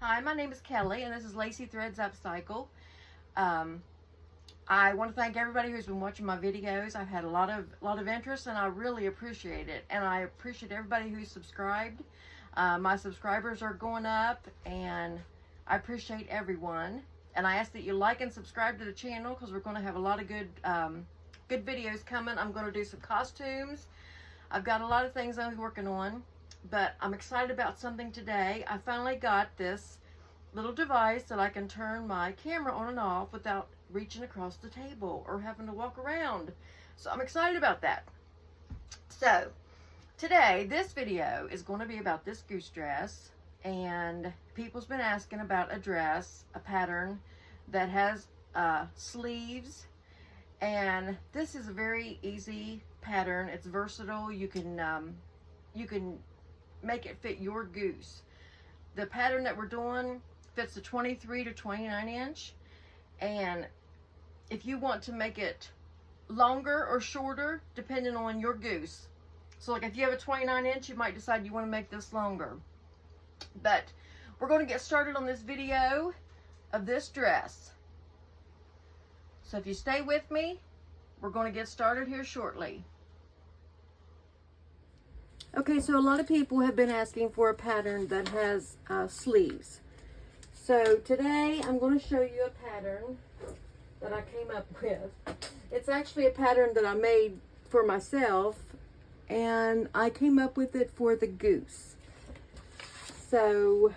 Hi, my name is Kelly, and this is Lacy Threads Upcycle. I want to thank everybody who's been watching my videos. I've had a lot of interest, and I really appreciate it. And I appreciate everybody who's subscribed. My subscribers are going up, and I appreciate everyone. And I ask that you like and subscribe to the channel because we're going to have a lot of good videos coming. I'm going to do some costumes. I've got a lot of things I'm working on. But I'm excited about something today. I finally got this little device that I can turn my camera on and off without reaching across the table or having to walk around. So I'm excited about that. So today, this video is going to be about this goose dress. And people's been asking about a dress, a pattern that has sleeves. And this is a very easy pattern. It's versatile. You can make it fit your goose. The pattern that we're doing fits the 23 to 29 inch, and if you want to make it longer or shorter depending on your goose, so like if you have a 29 inch, you might decide you want to make this longer. But we're going to get started on this video of this dress. So if you stay with me, we're going to get started here shortly. Okay, so a lot of people have been asking for a pattern that has sleeves. So today I'm going to show you a pattern that I came up with. It's actually a pattern that I made for myself, and I came up with it for the goose. So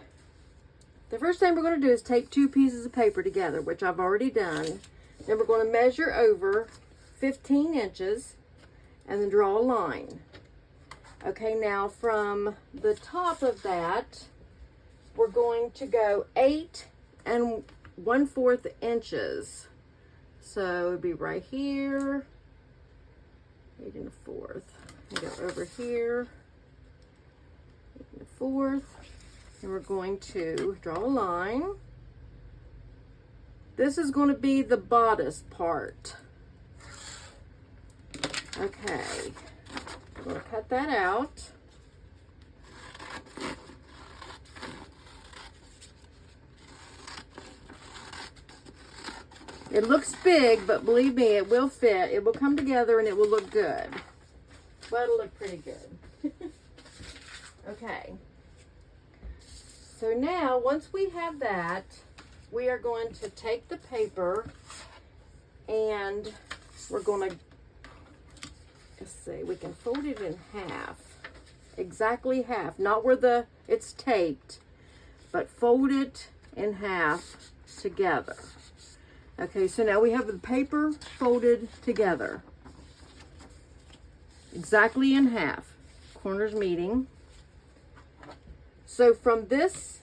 the first thing we're going to do is take two pieces of paper together, which I've already done. Then we're going to measure over 15 inches and then draw a line. Okay, now from the top of that, we're going to go 8 1/4 inches. So it would be right here, 8 1/4. And go over here, 8 1/4. And we're going to draw a line. This is going to be the bodice part. Okay. I'm going to cut that out. It looks big, but believe me, it will fit. It will come together and it will look good. Well, it'll look pretty good. Okay. So now, once we have that, we are going to take the paper and we're going to, let's see, we can fold it in half, exactly half, not where it's taped, but fold it in half together. Okay, so now we have the paper folded together, exactly in half, corners meeting. So from this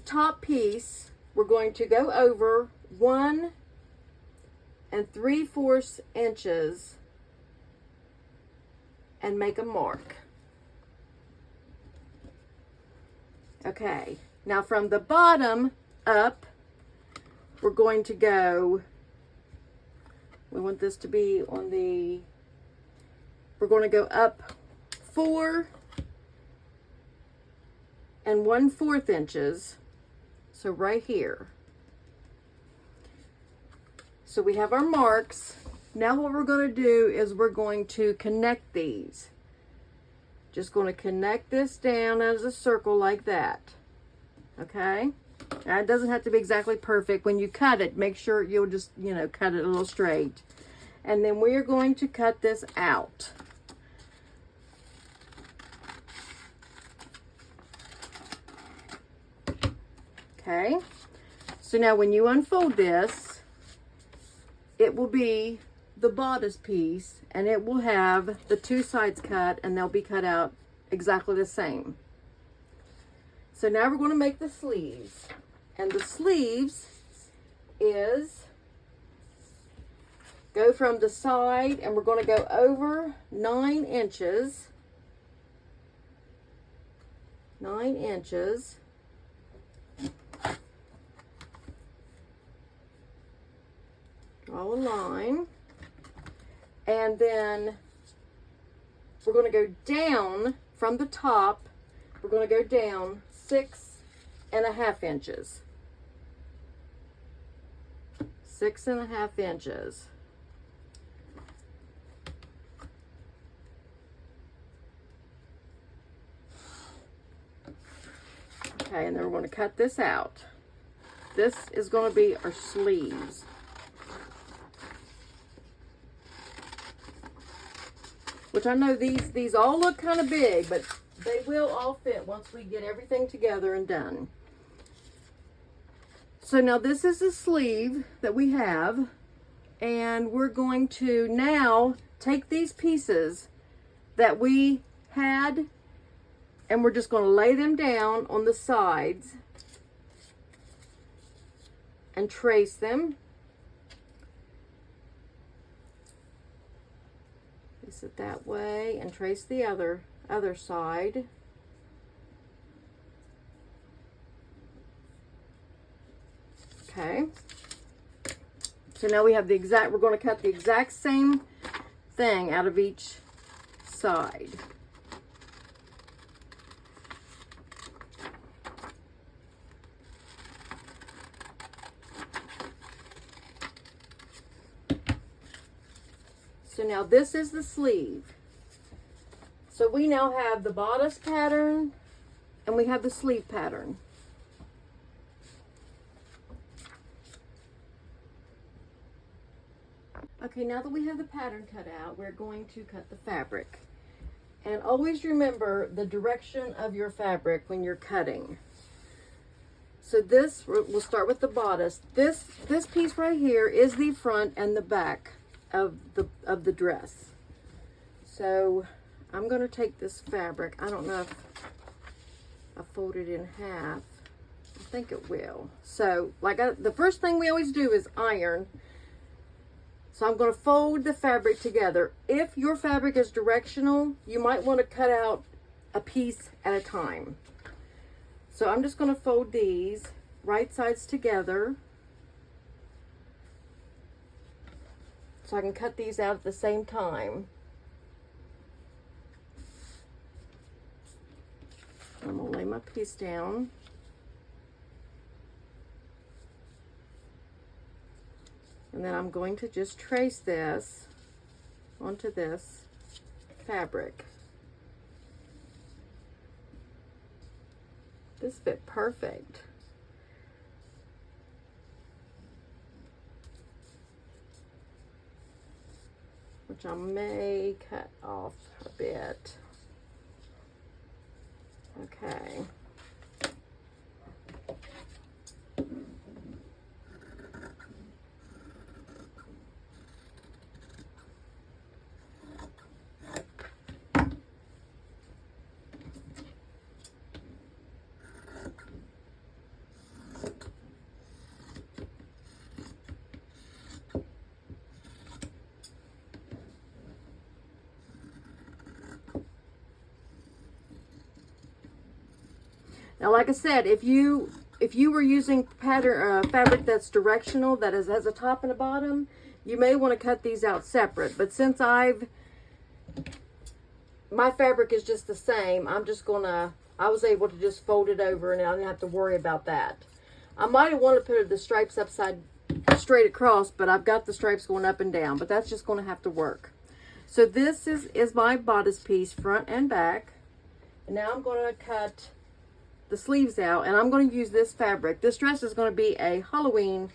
top piece, we're going to go over 1 3/4 inches and make a mark. Okay, now from the bottom up, we're going to go, we want this to be on the, we're going to go up 4 1/4 inches. So right here. So we have our marks. Now what we're going to do is we're going to connect these. Just going to connect this down as a circle like that. Okay? Now it doesn't have to be exactly perfect. When you cut it, make sure you'll just, cut it a little straight. And then we are going to cut this out. Okay? So now when you unfold this, it will be the bodice piece, and it will have the two sides cut, and they'll be cut out exactly the same. So now we're going to make the sleeves, and the sleeves is go from the side, and we're going to go over 9 inches, 9 inches. Draw a line, and then we're going to go down from the top. We're going to go down 6 6.5 inches. 6.5 inches. Okay, and then we're going to cut this out. This is going to be our sleeves. Which I know these all look kind of big, but they will all fit once we get everything together and done. So now this is the sleeve that we have, and we're going to now take these pieces that we had, and we're just going to lay them down on the sides and trace them. Place it that way and trace the other side. Okay. So now we have we're going to cut the exact same thing out of each side. So now this is the sleeve. So we now have the bodice pattern and we have the sleeve pattern. Okay, now that we have the pattern cut out, we're going to cut the fabric. And always remember the direction of your fabric when you're cutting. So this, we'll start with the bodice. This piece right here is the front and the back of the dress. So I'm going to take this fabric. I don't know if I fold it in half. I think it will. So the first thing we always do is iron. So I'm going to fold the fabric together. If your fabric is directional, you might want to cut out a piece at a time. So I'm just going to fold these right sides together, so I can cut these out at the same time. I'm going to lay my piece down. And then I'm going to just trace this onto this fabric. This fit perfect. Which I may cut off a bit. Okay. Now, like I said, if you were using fabric that's directional, that has a top and a bottom, you may want to cut these out separate. But since my fabric is just the same, I was able to just fold it over and I didn't have to worry about that. I might have wanted to put the stripes straight across, but I've got the stripes going up and down, but that's just going to have to work. So this is my bodice piece, front and back. And now I'm going to cut the sleeves out, and I'm going to use this fabric. This dress is going to be a Halloween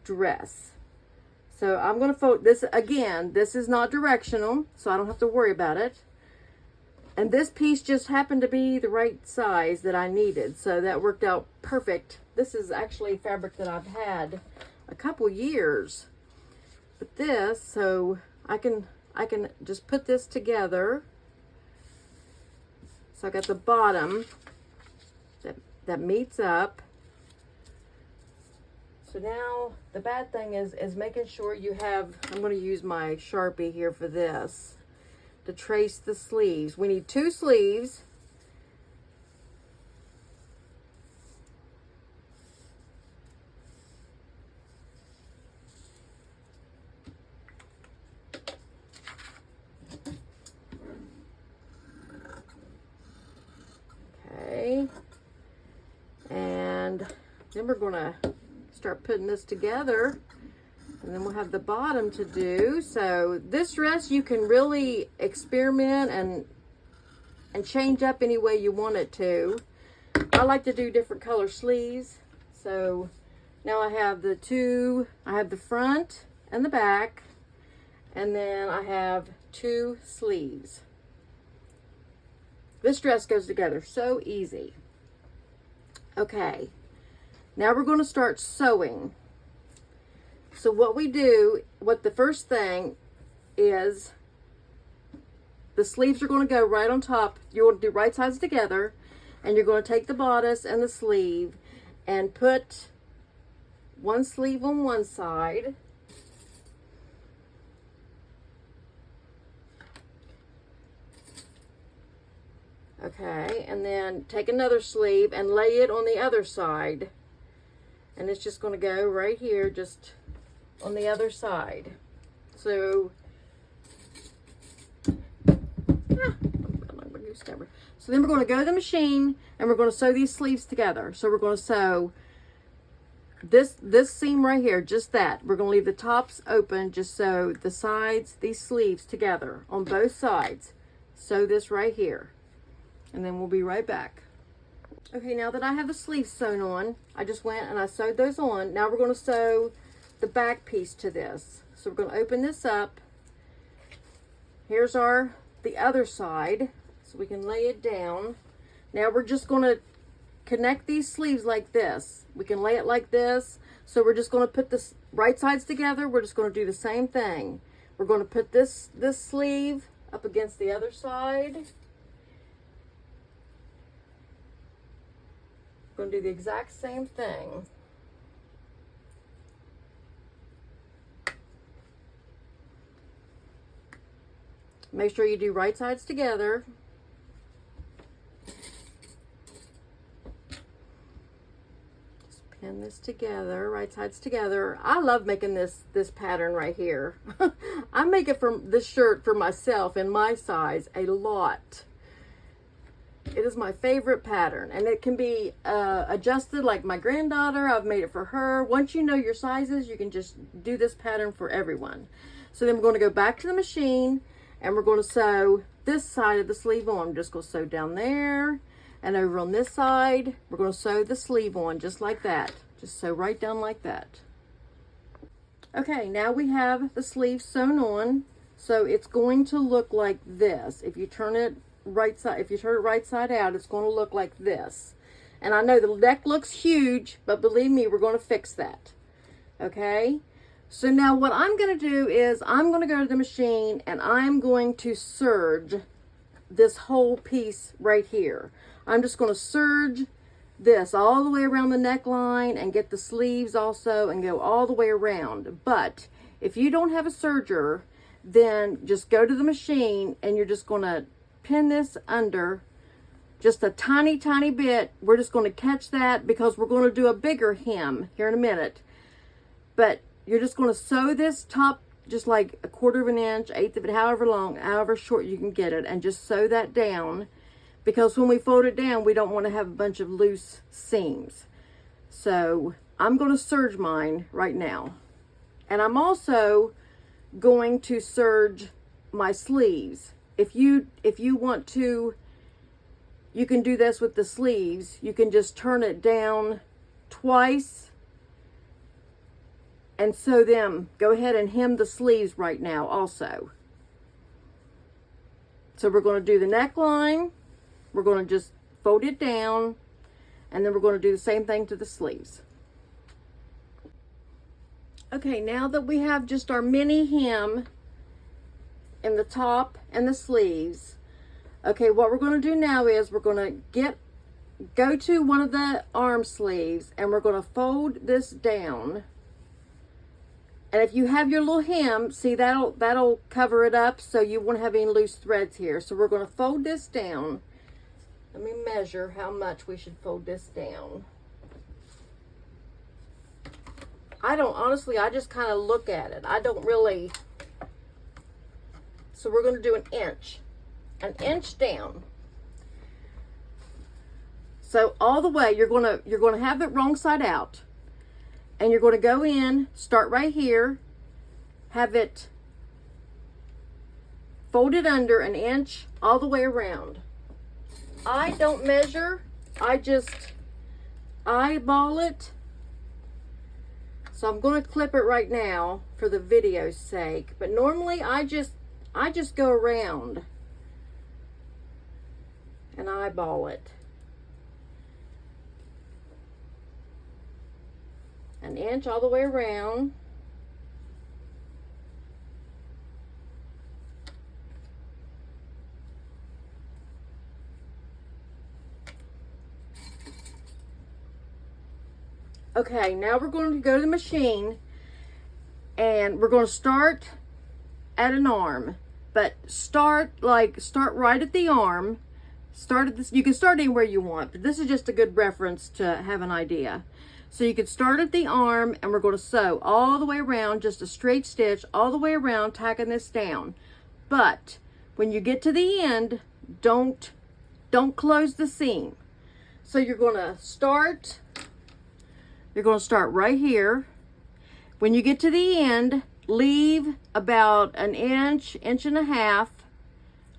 dress. So I'm going to fold this again. This is not directional, so I don't have to worry about it. And this piece just happened to be the right size that I needed, so that worked out perfect. This is actually fabric that I've had a couple years. But this, so I can just put this together. So I got the bottom that meets up. So now the bad thing is making sure you have, I'm going to use my Sharpie here for this to trace the sleeves. We need 2 sleeves. Okay. And Then we're gonna start putting this together, and then we'll have the bottom to do. So this dress you can really experiment and change up any way you want it to. I like to do different color sleeves. So now I have the front and the back, and then I have 2 sleeves. This dress goes together so easy. Okay, now we're going to start sewing. So what the first thing is, the sleeves are going to go right on top. You're going to do right sides together, and you're going to take the bodice and the sleeve and put one sleeve on one side. Okay, and then take another sleeve and lay it on the other side. And it's just going to go right here, just on the other side. So, so then we're going to go to the machine and we're going to sew these sleeves together. So we're going to sew this seam right here, just that. We're going to leave the tops open, just sew the sides, these sleeves together on both sides. Sew this right here. And then we'll be right back. Okay, now that I have the sleeves sewn on, I just went and I sewed those on. Now we're going to sew the back piece to this. So we're going to open this up. Here's the other side, so we can lay it down. Now we're just going to connect these sleeves like this. We can lay it like this. So we're just going to put the right sides together. We're just going to do the same thing. We're going to put this sleeve up against the other side. Going to do the exact same thing. Make sure you do right sides together. Just pin this together, right sides together. I love making this pattern right here. I make it from this shirt for myself in my size a lot. It is my favorite pattern, and it can be adjusted like my granddaughter. I've made it for her. Once you know your sizes, you can just do this pattern for everyone. So then we're going to go back to the machine, and we're going to sew this side of the sleeve on. I'm just going to sew down there, and over on this side, we're going to sew the sleeve on just like that. Just sew right down like that. Okay, now we have the sleeve sewn on, so it's going to look like this. If you turn it right side, if you turn it right side out, it's going to look like this. And I know the neck looks huge, but believe me, we're going to fix that. Okay, so now what I'm going to do is I'm going to go to the machine and I'm going to serge this whole piece right here. I'm just going to serge this all the way around the neckline and get the sleeves also and go all the way around. But if you don't have a serger, then just go to the machine and you're just going to pin this under just a tiny bit. We're just going to catch that because we're going to do a bigger hem here in a minute. But you're just going to sew this top just like 1/4 of an inch, 1/8 of it, however long, however short you can get it, and just sew that down, because when we fold it down, we don't want to have a bunch of loose seams. So I'm going to serge mine right now, and I'm also going to serge my sleeves. If you want to, you can do this with the sleeves. You can just turn it down twice and sew them. Go ahead and hem the sleeves right now also. So we're going to do the neckline. We're going to just fold it down, and then we're going to do the same thing to the sleeves. Okay, now that we have just our mini hem in the top and the sleeves, okay, what we're going to do now is we're going to go to one of the arm sleeves, and we're going to fold this down. And if you have your little hem, see, that'll cover it up, so you won't have any loose threads here. So we're going to fold this down. Let me measure how much we should fold this down. Honestly, I just kind of look at it. I don't really. So we're going to do an inch down. So all the way, you're gonna have it wrong side out. And you're gonna go in, start right here, have it folded under 1 inch all the way around. I don't measure, I just eyeball it. So I'm going to clip it right now for the video's sake, but normally I just go around and eyeball it. 1 inch all the way around. Okay, now we're going to go to the machine and we're going to start at an arm, but start right at the arm. Start at this, you can start anywhere you want, but this is just a good reference to have an idea. So you could start at the arm and we're going to sew all the way around, just a straight stitch all the way around, tacking this down. But when you get to the end, don't close the seam. So you're going to start right here. When you get to the end, leave about 1 inch, 1.5 inches,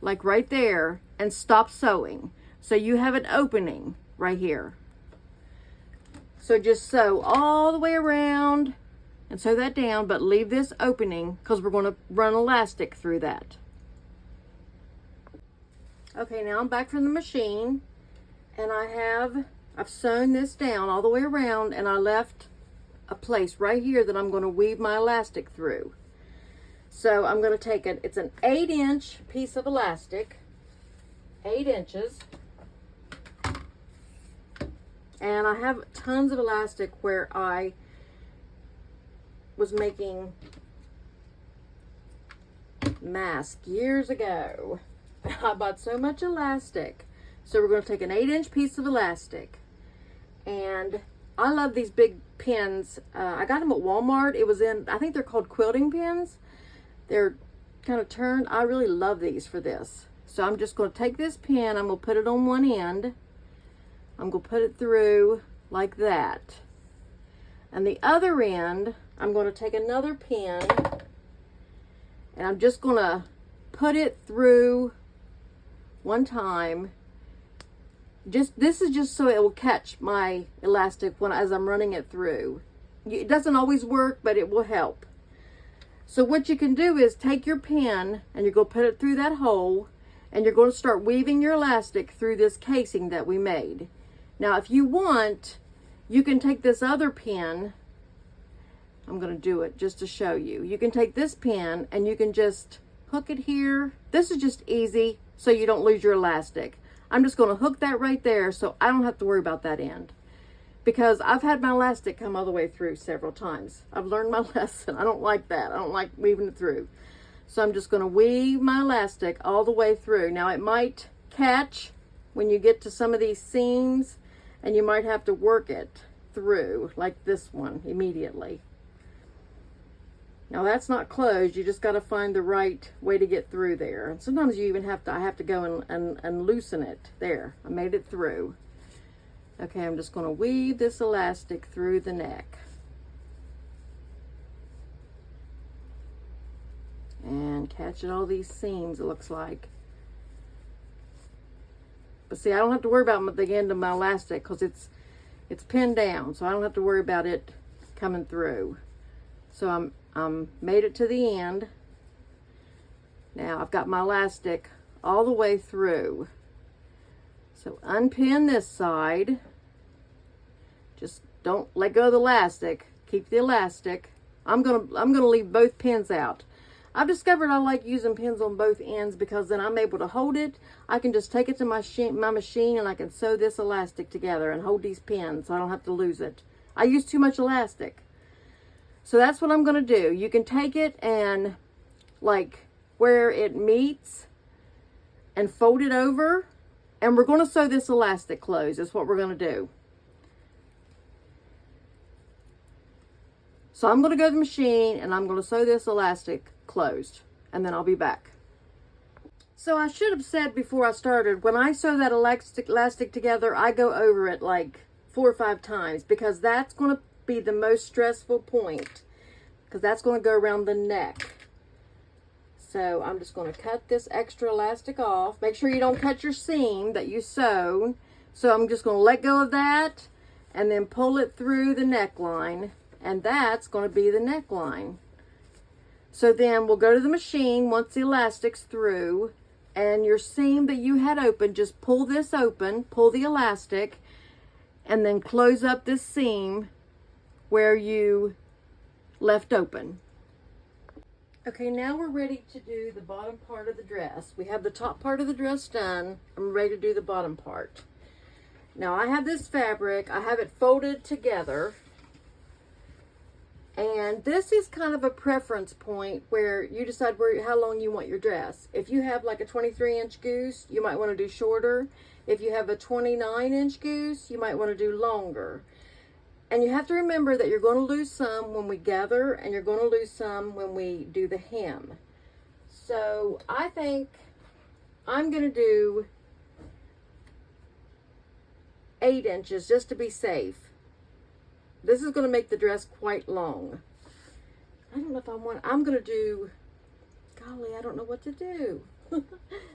like right there, and stop sewing. So you have an opening right here. So just sew all the way around and sew that down, but leave this opening because we're going to run elastic through that. Okay, now I'm back from the machine and I've sewn this down all the way around, and I left a place right here that I'm going to weave my elastic through. So I'm going to take it's an 8-inch piece of elastic, 8 inches. And I have tons of elastic where I was making masks years ago. I bought so much elastic. So we're going to take an 8-inch piece of elastic. And I love these big pins. I got them at Walmart. It was I think they're called quilting pins. They're kind of turned. I really love these for this. So I'm just going to take this pin. I'm going to put it on one end. I'm going to put it through like that. And the other end, I'm going to take another pin. And I'm just going to put it through one time. This is just so it will catch my elastic as I'm running it through. It doesn't always work, but it will help. So what you can do is take your pin and you're going to put it through that hole, and you're going to start weaving your elastic through this casing that we made. Now if you want, you can take this other pin. I'm going to do it just to show you. You can take this pin and you can just hook it here. This is just easy so you don't lose your elastic. I'm just going to hook that right there so I don't have to worry about that end. Because I've had my elastic come all the way through several times. I've learned my lesson. I don't like that. I don't like weaving it through. So I'm just going to weave my elastic all the way through. Now it might catch when you get to some of these seams, and you might have to work it through, like this one, immediately. Now that's not closed. You just got to find the right way to get through there. And sometimes you even I have to go and loosen it. There, I made it through. Okay, I'm just going to weave this elastic through the neck. And catch it all these seams, it looks like. But see, I don't have to worry about the end of my elastic because it's pinned down, so I don't have to worry about it coming through. So I'm made it to the end. Now I've got my elastic all the way through. So unpin this side. Just don't let go of the elastic. Keep the elastic. I'm gonna leave both pins out. I've discovered I like using pins on both ends because then I'm able to hold it. I can just take it to my machine and I can sew this elastic together and hold these pins so I don't have to lose it. I use too much elastic. So that's what I'm going to do. You can take it and like where it meets and fold it over, and we're going to sew this elastic closed. That's what we're going to do. So I'm going to go to the machine and I'm going to sew this elastic closed, and then I'll be back. So I should have said before I started, when I sew that elastic together, I go over it like 4 or 5 times, because that's going to be the most stressful point, because that's going to go around the neck. So I'm just going to cut this extra elastic off. Make sure you don't cut your seam that you sewed. So I'm just going to let go of that and then pull it through the neckline, and that's going to be the neckline. So then we'll go to the machine once the elastic's through, and your seam that you had open, just pull this open, pull the elastic, and then close up this seam where you left open. Okay, now we're ready to do the bottom part of the dress. We have the top part of the dress done. I'm ready to do the bottom part. Now I have this fabric, I have it folded together, and this is kind of a preference point where you decide how long you want your dress. If you have like a 23-inch goose, you might want to do shorter. If you have a 29-inch goose, you might want to do longer. And you have to remember that you're going to lose some when we gather, and you're going to lose some when we do the hem. So I think I'm going to do 8 inches just to be safe. This is going to make the dress quite long. I don't know if I'm going to do, golly, I don't know what to do.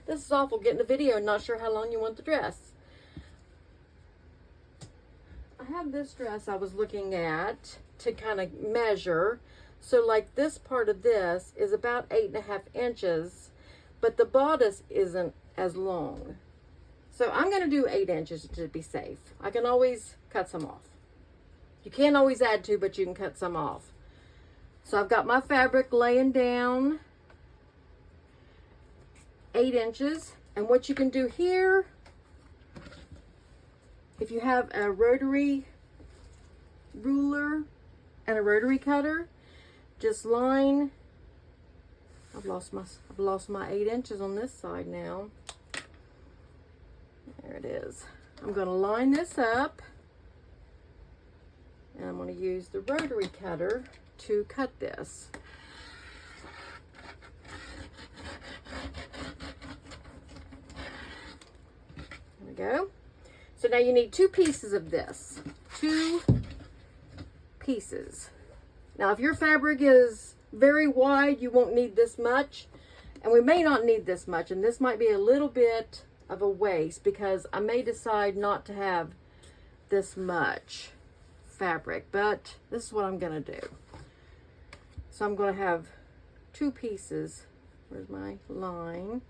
This is awful, getting a video and not sure how long you want the dress. I have this dress I was looking at to kind of measure. So like this part of this is about 8.5 inches, but the bodice isn't as long. So I'm going to do 8 inches to be safe. I can always cut some off. You can't always add to, but you can cut some off. So I've got my fabric laying down 8 inches. And what you can do here, if you have a rotary ruler and a rotary cutter, just line. I've lost my 8 inches on this side now. There it is. I'm going to line this up, and I'm going to use the rotary cutter to cut this. There we go. So now you need 2 pieces of this. 2 pieces. Now if your fabric is very wide, you won't need this much. And we may not need this much. And this might be a little bit of a waste, because I may decide not to have this much fabric. But this is what I'm going to do. So I'm going to have 2 pieces. Where's my line?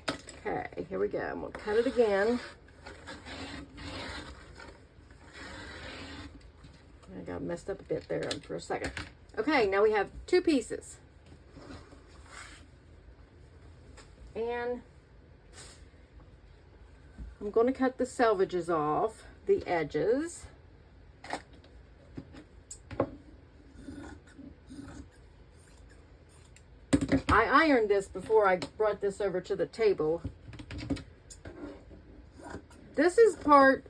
Okay, here we go. I'm going to cut it again. I got messed up a bit there for a second. Okay, now we have 2 pieces. And I'm going to cut the selvages off, the edges. I ironed this before I brought this over to the table. This is we're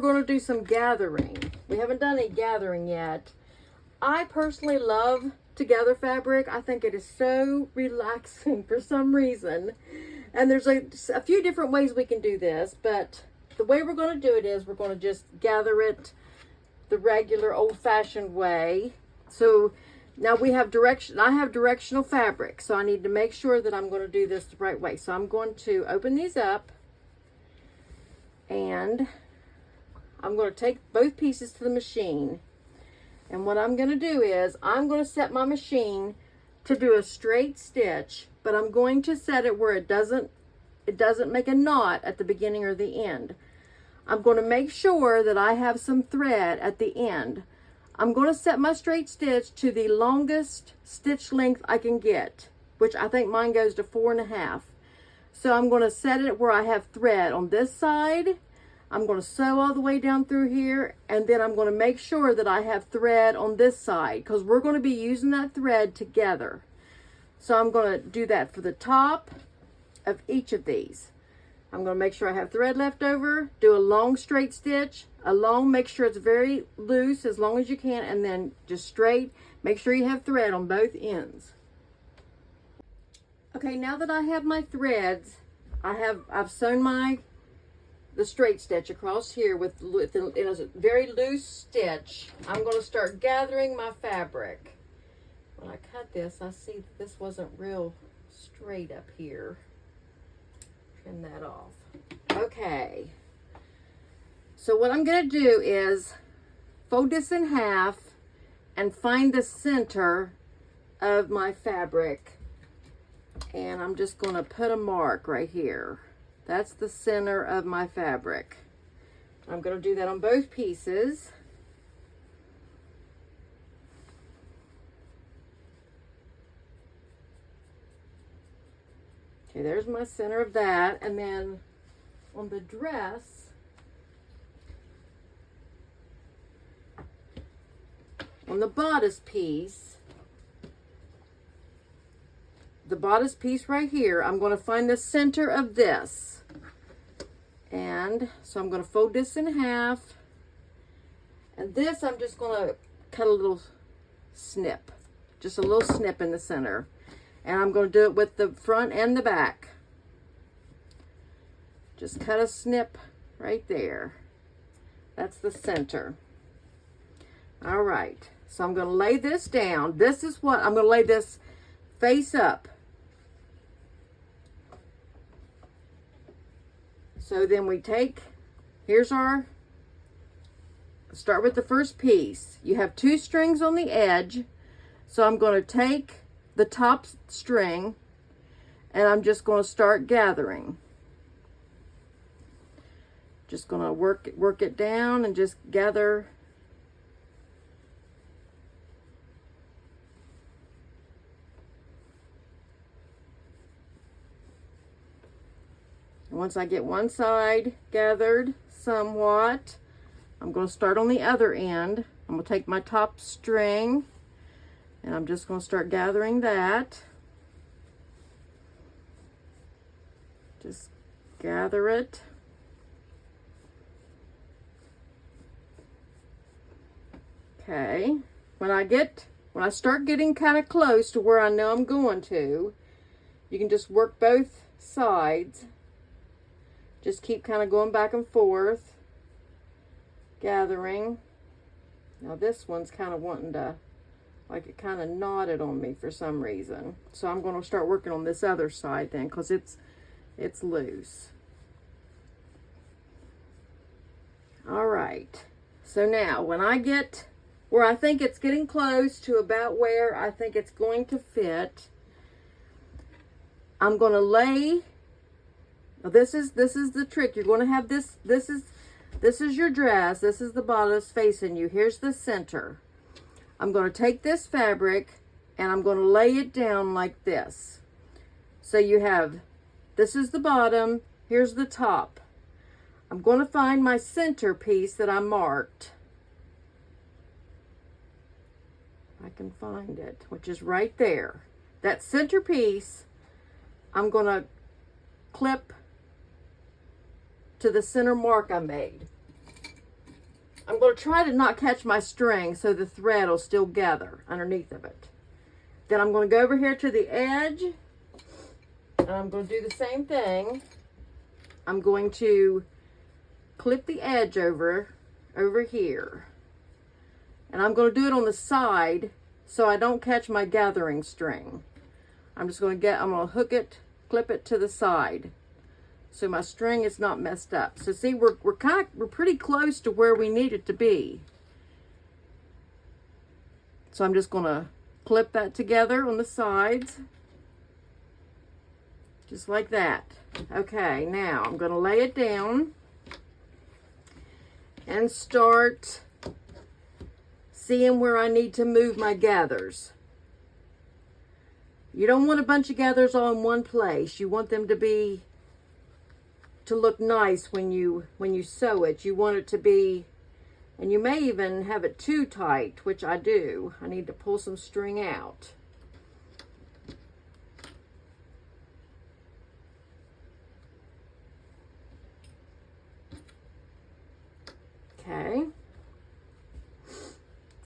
going to do some gathering. We haven't done any gathering yet. I personally love to gather fabric. I think it is so relaxing for some reason. And there's a few different ways we can do this, but the way we're going to do it is we're going to just gather it the regular old-fashioned way. So now we have I have directional fabric, so I need to make sure that I'm going to do this the right way. So I'm going to open these up, and I'm going to take both pieces to the machine. And what I'm going to do is I'm going to set my machine to do a straight stitch, but I'm going to set it where it doesn't make a knot at the beginning or the end. I'm going to make sure that I have some thread at the end. I'm going to set my straight stitch to the longest stitch length I can get, which I think mine goes to 4.5. So I'm going to set it where I have thread on this side. I'm going to sew all the way down through here, and then I'm going to make sure that I have thread on this side, because we're going to be using that thread together. So I'm going to do that for the top of each of these. I'm going to make sure I have thread left over, do a long straight stitch, make sure it's very loose as long as you can, and then just straight. Make sure you have thread on both ends. Okay, now that I have my threads, I've sewn the straight stitch across here with in a very loose stitch. I'm going to start gathering my fabric. When I cut this, I see that this wasn't real straight up here. Trim that off. Okay. So what I'm going to do is fold this in half and find the center of my fabric. And I'm just going to put a mark right here. That's the center of my fabric. I'm going to do that on both pieces. Okay, there's my center of that. And then on the dress, on the bodice piece, right here, I'm going to find the center of this. And so I'm going to fold this in half. And this I'm just going to cut a little snip. Just a little snip in the center. And I'm going to do it with the front and the back. Just cut a snip right there. That's the center. All right. So I'm going to lay this down. This is what I'm going to lay this face up. So then we take, start with the first piece. You have 2 strings on the edge. So I'm going to take the top string and I'm just going to start gathering. Just going to work it down and just gather. Once I get one side gathered somewhat, I'm going to start on the other end. I'm going to take my top string and I'm just going to start gathering that. Just gather it. Okay. When I start getting kind of close to where I know I'm going to, you can just work both sides. Just keep kind of going back and forth, gathering. Now this one's kind of wanting to, like it kind of knotted on me for some reason. So I'm going to start working on this other side then because it's loose. All right. So now when I get where I think it's getting close to about where I think it's going to fit, I'm going to lay. Now this is the trick. You're going to have this is your dress. This is the bodice facing you. Here's the center. I'm going to take this fabric and I'm going to lay it down like this. So you have, this is the bottom, here's the top. I'm going to find my center piece that I marked. I can find it, which is right there. That center piece, I'm going to clip to the center mark I made. I'm going to try to not catch my string so the thread will still gather underneath of it. Then I'm going to go over here to the edge and I'm going to do the same thing. I'm going to clip the edge over here. And I'm going to do it on the side so I don't catch my gathering string. I'm going to hook it, clip it to the side, so my string is not messed up. So see, we're pretty close to where we need it to be. So I'm just going to clip that together on the sides, just like that. Okay, now I'm going to lay it down and start seeing where I need to move my gathers. You don't want a bunch of gathers all in one place. You want them to look nice when you sew it. You want it to be, and you may even have it too tight, which I do. I need to pull some string out. Okay.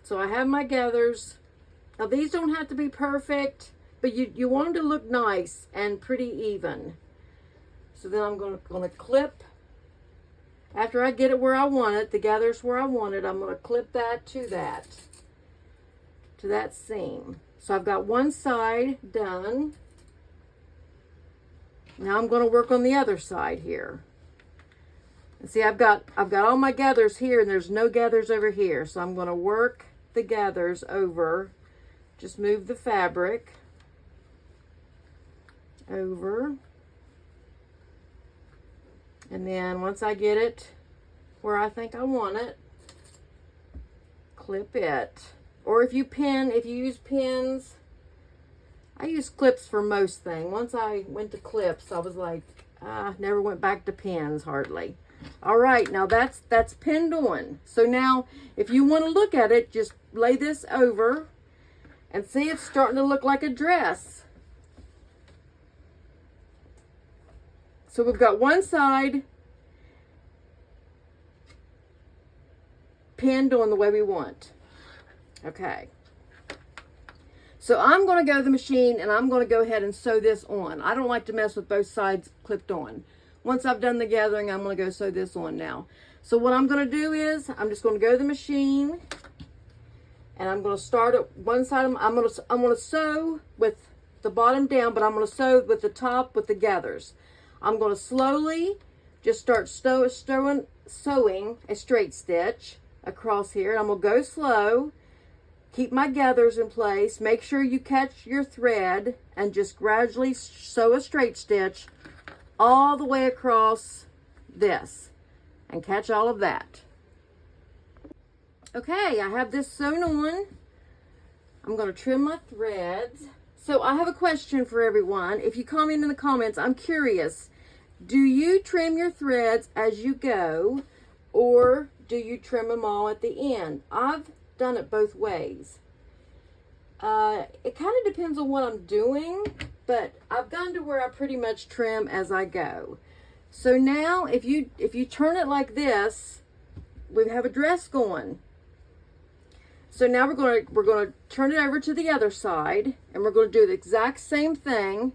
So I have my gathers. Now these don't have to be perfect but you want them to look nice and pretty even. So then I'm gonna clip, after I get it where I want it, the gathers where I want it, I'm gonna clip that to that seam. So I've got one side done. Now I'm gonna work on the other side here. And see, I've got all my gathers here, and there's no gathers over here. So I'm gonna work the gathers over. Just move the fabric over. And then once I get it where I think I want it, clip it. Or if you use pins, I use clips for most things. Once I went to clips, I was like, never went back to pins hardly. All right, now that's pinned on. So now if you want to look at it, just lay this over and see, it's starting to look like a dress. So we've got one side pinned on the way we want. Okay. So I'm going to go to the machine and I'm going to go ahead and sew this on. I don't like to mess with both sides clipped on. Once I've done the gathering, I'm going to go sew this on now. So what I'm going to do is I'm just going to go to the machine and I'm going to start at one side. I'm going to sew with the bottom down, but I'm going to sew with the top with the gathers. I'm going to slowly just start sewing a straight stitch across here. And I'm going to go slow, keep my gathers in place, make sure you catch your thread, and just gradually sew a straight stitch all the way across this and catch all of that. Okay, I have this sewn on. I'm going to trim my threads. So I have a question for everyone. If you comment in the comments, I'm curious. Do you trim your threads as you go, or do you trim them all at the end? I've done it both ways. It kind of depends on what I'm doing, but I've gotten to where I pretty much trim as I go. So now if you turn it like this, we have a dress going. So now we're going to turn it over to the other side, and we're going to do the exact same thing.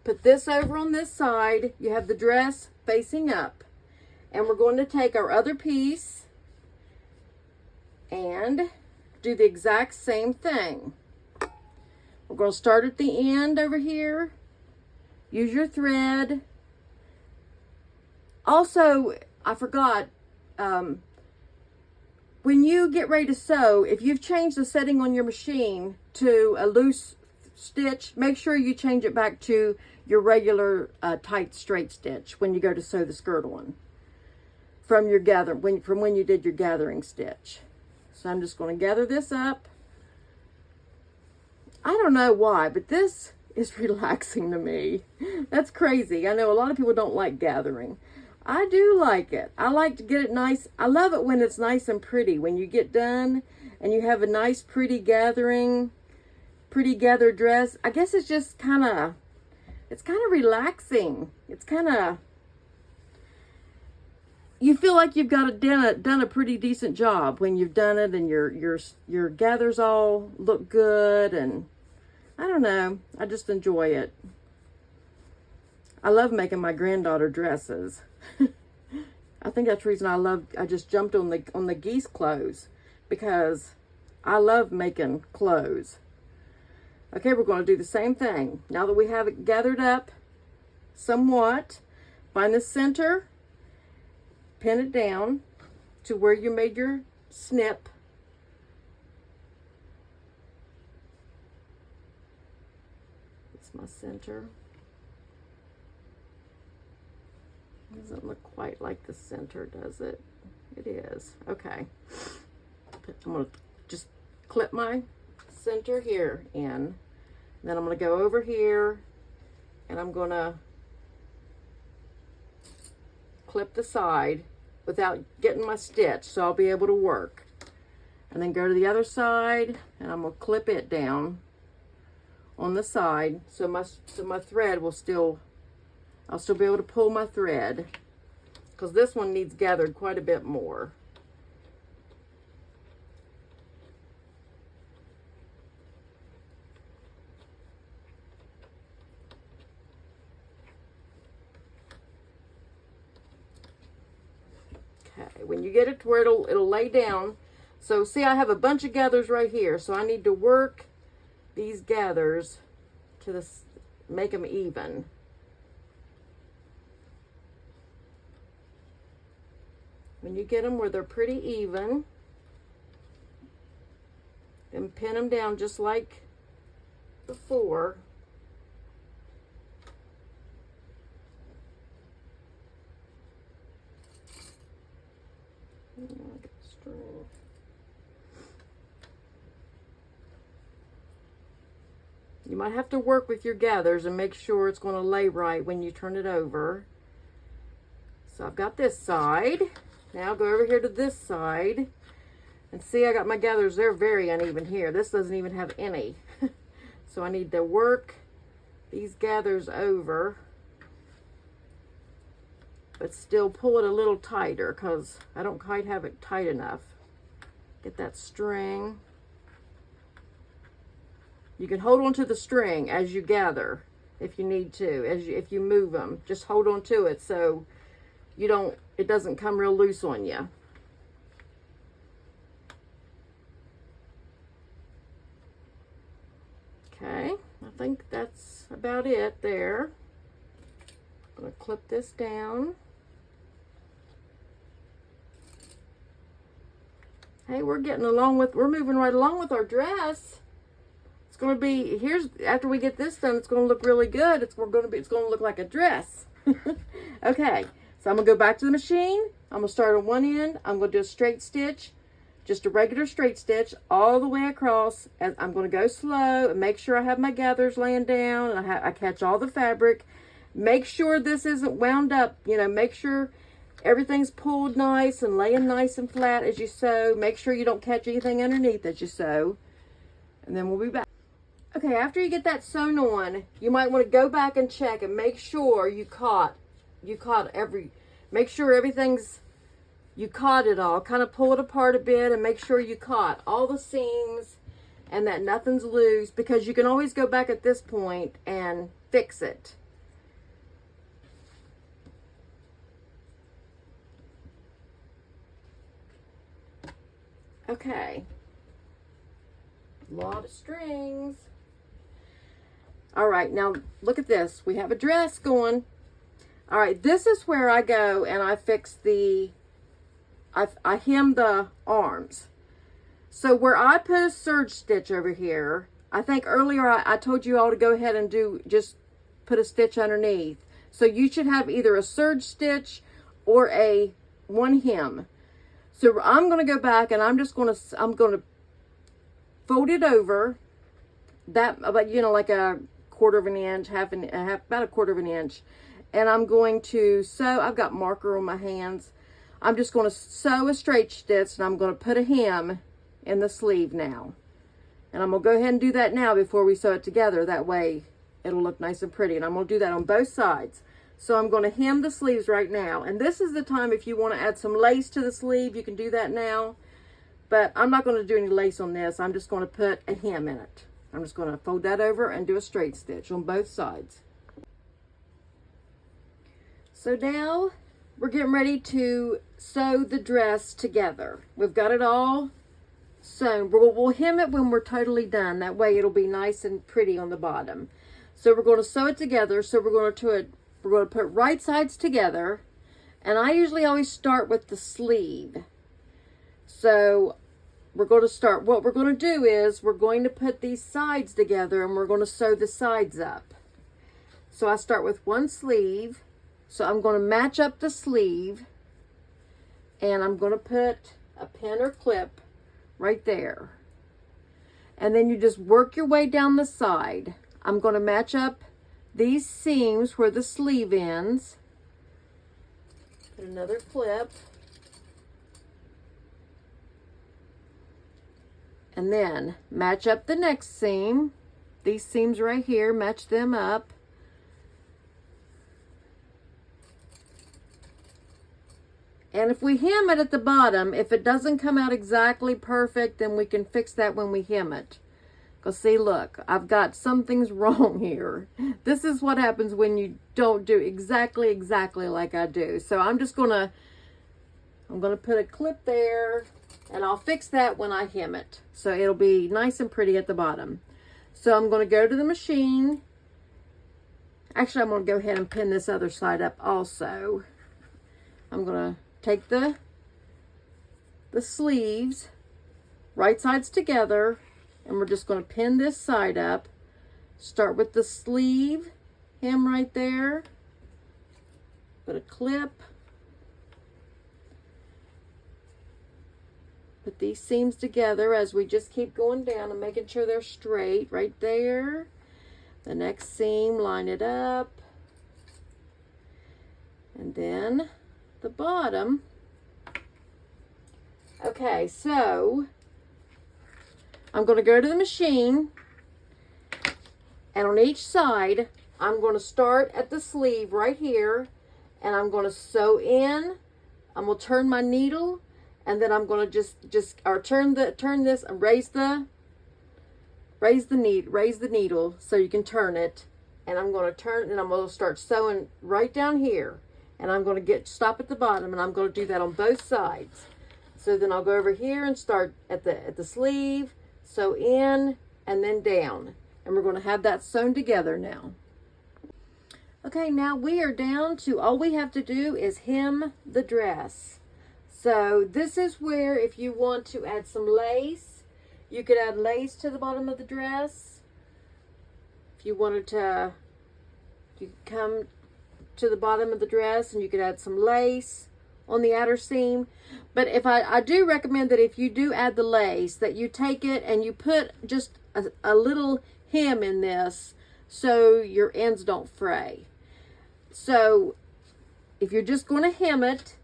Put this over on this side. You have the dress facing up. And we're going to take our other piece and do the exact same thing. We're going to start at the end over here. Use your thread. Also, I forgot, when you get ready to sew, if you've changed the setting on your machine to a loose stitch, make sure you change it back to your regular tight straight stitch when you go to sew the skirt on from when you did your gathering stitch. So I'm just going to gather this up. I don't know why, but this is relaxing to me. That's crazy. I know a lot of people don't like gathering. I do like it. I like to get it nice. I love it when it's nice and pretty. When you get done and you have a nice pretty gathered dress. I guess it's just kind of relaxing. It's kind of, you feel like you've done a pretty decent job when you've done it, and your gathers all look good, and I don't know, I just enjoy it. I love making my granddaughter dresses. I think that's the reason I just jumped on the geese clothes, because I love making clothes. Okay, we're going to do the same thing. Now that we have it gathered up somewhat, find the center, pin it down to where you made your snip. It's my center. Doesn't look quite like the center, does it? It is. Okay. I'm going to just clip my center here in. Then I'm going to go over here and I'm going to clip the side without getting my stitch, so I'll be able to work. And then go to the other side and I'm going to clip it down on the side, so my thread will still, I'll still be able to pull my thread, because this one needs gathered quite a bit more. when you get it to where it'll lay down. So see, I have a bunch of gathers right here, so I need to work these gathers to this, make them even. When you get them where they're pretty even, then pin them down just like before. You might have to work with your gathers and make sure it's going to lay right when you turn it over. So I've got this side. Now go over here to this side. And see, I got my gathers. They're very uneven here. This doesn't even have any. So I need to work these gathers over. But still pull it a little tighter because I don't quite have it tight enough. Get that string. You can hold on to the string as you gather if you need to, if you move them. Just hold on to it so it doesn't come real loose on you. Okay, I think that's about it there. I'm going to clip this down. Hey, we're moving right along with our dress. It's going to be, after we get this done, it's going to look really good. It's going to look like a dress. Okay, so I'm going to go back to the machine. I'm going to start on one end. I'm going to do a straight stitch, just a regular straight stitch all the way across. And I'm going to go slow and make sure I have my gathers laying down and I catch all the fabric. Make sure this isn't wound up, make sure everything's pulled nice and laying nice and flat as you sew. Make sure you don't catch anything underneath as you sew. And then we'll be back. Okay, after you get that sewn on, you might want to go back and check and make sure you caught make sure you caught it all. Kind of pull it apart a bit and make sure you caught all the seams and that nothing's loose, because you can always go back at this point and fix it. Okay. A lot of strings. All right, now look at this. We have a dress going. All right, this is where I go and I fix I hem the arms. So where I put a serge stitch over here, I think earlier I told you all to go ahead and just put a stitch underneath. So you should have either a serge stitch or one hem. So I'm going to go back and I'm going to fold it over that, about, like a quarter of an inch, about a quarter of an inch. And I'm going to sew. I've got marker on my hands. I'm just going to sew a straight stitch and I'm going to put a hem in the sleeve now. And I'm going to go ahead and do that now before we sew it together. That way it'll look nice and pretty. And I'm going to do that on both sides. So I'm going to hem the sleeves right now. And this is the time, if you want to add some lace to the sleeve, you can do that now. But I'm not going to do any lace on this. I'm just going to put a hem in it. I'm just going to fold that over and do a straight stitch on both sides. So now we're getting ready to sew the dress together. We've got it all sewn. We'll hem it when we're totally done. That way it'll be nice and pretty on the bottom. So we're going to sew it together. So we're going to put right sides together. And I usually always start with the sleeve. So we're going to start, what we're going to do is we're going to put these sides together and we're going to sew the sides up. So I start with one sleeve. So I'm going to match up the sleeve and I'm going to put a pin or clip right there. And then you just work your way down the side. I'm going to match up these seams where the sleeve ends. Put another clip. And then match up the next seam. These seams right here, match them up. And if we hem it at the bottom, if it doesn't come out exactly perfect, then we can fix that when we hem it. Because see, look, I've got some things wrong here. This is what happens when you don't do exactly like I do. So I'm I'm going to put a clip there, and I'll fix that when I hem it. So it'll be nice and pretty at the bottom. So I'm going to go to the machine. Actually, I'm going to go ahead and pin this other side up also. I'm going to take the sleeves, right sides together, and we're just going to pin this side up. Start with the sleeve hem right there. Put a clip. Put these seams together as we just keep going down and making sure they're straight right there. The next seam, line it up. And then the bottom. Okay, so I'm going to go to the machine, and on each side, I'm going to start at the sleeve right here, and I'm going to sew in. I'm going to turn my needle, and then I'm going to turn this and raise the needle so you can turn it. And I'm going to turn, and I'm going to start sewing right down here, and I'm going to stop at the bottom, and I'm going to do that on both sides. So then I'll go over here and start at the sleeve, sew in, and then down. And we're going to have that sewn together now. Okay, now we are down to, all we have to do is hem the dress. So this is where, if you want to add some lace, you could add lace to the bottom of the dress. If you wanted to, you could come to the bottom of the dress and you could add some lace on the outer seam. But if I do recommend that if you do add the lace, that you take it and you put just a little hem in this so your ends don't fray. So if you're just going to hem it,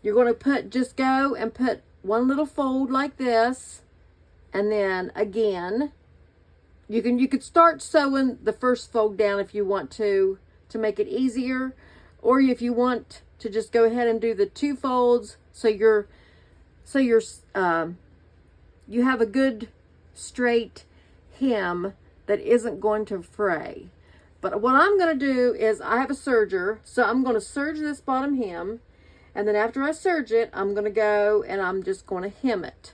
you're going to just go and put one little fold like this, and then again you could start sewing the first fold down if you want to make it easier, or if you want to just go ahead and do the 2 folds so you have a good straight hem that isn't going to fray. But what I'm going to do is, I have a serger, so I'm going to serge this bottom hem, and then after I serge it, I'm going to go and I'm just going to hem it.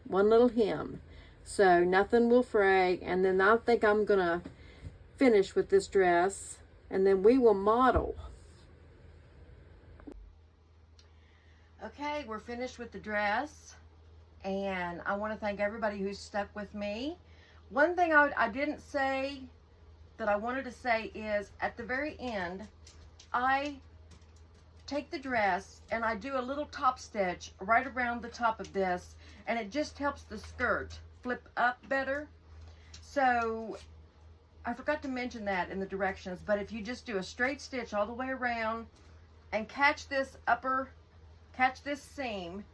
One little hem. So nothing will fray, and then I think I'm going to finish with this dress, and then we will model. Okay, we're finished with the dress, and I want to thank everybody who's stuck with me. One thing I didn't say that I wanted to say is, at the very end, I take the dress and I do a little top stitch right around the top of this, and it just helps the skirt flip up better. So I forgot to mention that in the directions, but if you just do a straight stitch all the way around and catch this seam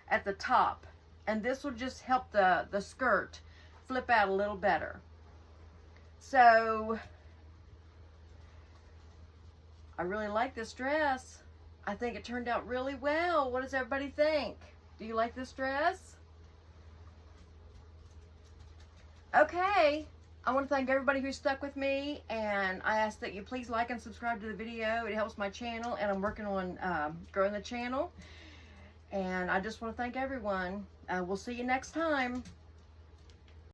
at the top, and this will just help the skirt flip out a little better. So I really like this dress. I think it turned out really well. What does everybody think? Do you like this dress? Okay, I want to thank everybody who stuck with me, and I ask that you please like and subscribe to the video. It helps my channel, and I'm working on growing the channel. And I just want to thank everyone. We'll see you next time.